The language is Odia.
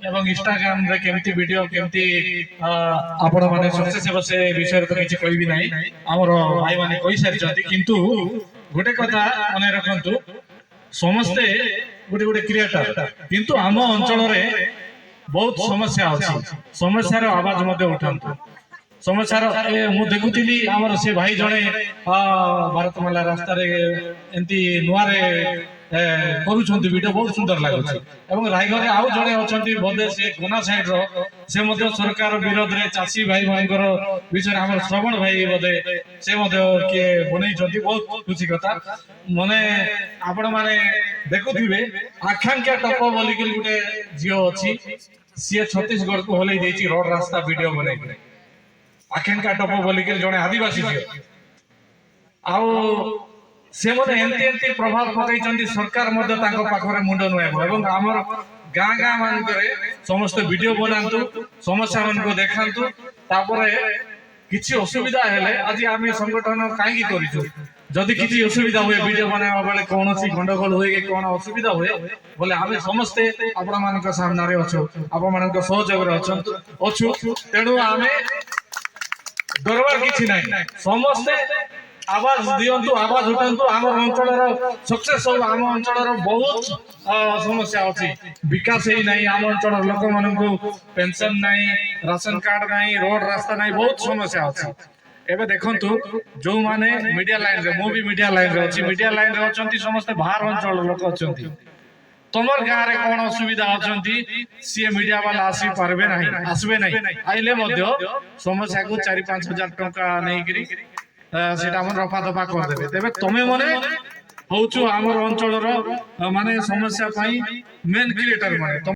এবং ইনস্টাগ্রাম রে কেমতি ভিডিও কেমতি ଆପଣ ମାନେ ସକ୍ସେସ୍ ହେବ ସେ ବିଷୟରେ ତ କିଛି କହିବି ନାହିଁ ଆମର ଭାଇ ମାନେ କହିସାରିଛନ୍ତି କିନ୍ତୁ ଗୋଟେ କଥା ମନେ ରଖନ୍ତୁ ସମସ୍ତେ ଗୋଟେ ଗୋଟେ କ୍ରିଏଟର କିନ୍ତୁ ଆମ ଅଞ୍ଚଳରେ ବହୁତ ସମସ୍ୟା ଅଛି ସମସ୍ୟାର ଆବାଜ ମଧ୍ୟ ଉଠାନ୍ତୁ ସମସ୍ୟାର ମୁଁ ଦେଖୁଥିଲି ଆମର ସେ ଭାଇ ଜଣେ ଭାରତମାଲା ରାସ୍ତାରେ ଏମିତି ନୂଆରେ କରୁଛନ୍ତି ଭିଡିଓ ବହୁତ ସୁନ୍ଦର ଲାଗୁଛି ଏବଂ ରାୟଗଡ଼ରେ ଆଉ ଜଣେ ଅଛନ୍ତି ବୋଧେ ସେ ଗୁନା ସାଇଡର ସେ ମଧ୍ୟ ସରକାର ବିରୋଧରେ ଚାଷୀ ଭାଇ ଭାଇଙ୍କର ବିଷୟରେ ଆମର ଶ୍ରବଣ ଭାଇ ବୋଧେ ସେ ମଧ୍ୟ କିଏ ବନେଇଛନ୍ତି ବହୁତ ଖୁସି କଥା ମାନେ ଆପଣ ମାନେ ଦେଖୁଥିବେ ଆକାଂକ୍ଷା ଟପ ବୋଲିକି ଗୋଟେ ଝିଅ ଅଛି ସିଏ ଛତିଶଗଡ଼କୁ ହଲେଇ ଦେଇଛି ରୋଡ ରାସ୍ତା ଭିଡିଓ ବନେଇକି ଆକାଂକ୍ଷା ଟପ ବୋଲିକି ଜଣେ ଆଦିବାସୀ ଝିଅ ଆଉ ସେମାନେ ଏମିତି ଏମିତି ପ୍ରଭାବ ପକାଇଛନ୍ତି ସରକାର ମଧ୍ୟ ତାଙ୍କ ପାଖରେ ମୁଣ୍ଡ ନୁଆଇବ ଏବଂ ଆମର ଗାଁ ଗାଁ ମାନଙ୍କରେ ସମସ୍ତେ ଭିଡିଓ ବନାନ୍ତୁ ସମସ୍ୟା ମାନଙ୍କୁ ଦେଖାନ୍ତୁ ତାପରେ କିଛି ଅସୁବିଧା ହେଲେ ଆଜି ଆମେ ସଂଗଠନ କାହିଁକି କରିଛୁ ଯଦି କିଛି ଅସୁବିଧା ହୁଏ ଭିଡିଓ ବନାଇବା ବେଳେ କୌଣସି ଗଣ୍ଡଗୋଳ ହୁଏ କି କଣ ଅସୁବିଧା ହୁଏ ବୋଲେ ଆମେ ସମସ୍ତେ ଆପଣ ମାନଙ୍କ ସାମ୍ନାରେ ଅଛୁ ଆପଣ ମାନଙ୍କ ସହଯୋଗରେ ଅଛୁ ତେଣୁ ଆମେ ଡରବାର କିଛି ନାହିଁ ସମସ୍ତେ आवाज दियंतु आवाज उठांतु आम अंचल सक्सेस हो आम अंचल बहुत समस्या अच्छी विकास ही नहीं आम अंचल लोक मान पेंशन नहीं राशन कार्ड नहीं रोड रास्ता नहीं बहुत समस्या अच्छी एबे देखंतु जो माने मीडिया लाइन रे मु भी मीडिया लाइन रे अछि मीडिया लाइन रे अछंती समस्त बाहर अंचल लोक अछंती तमर गां रे कोन असुविधा अछंती सी मीडिया वाला आसी पारबे नहीं आसबे नहीं आइले मध्य समस्या को 4-5 हजार टका नहीं करी सेटा मन रफा दफा कर देबे तबे तमे मने होचु हमर अंचल रो माने समस्या पई मेन क्रिएटर माने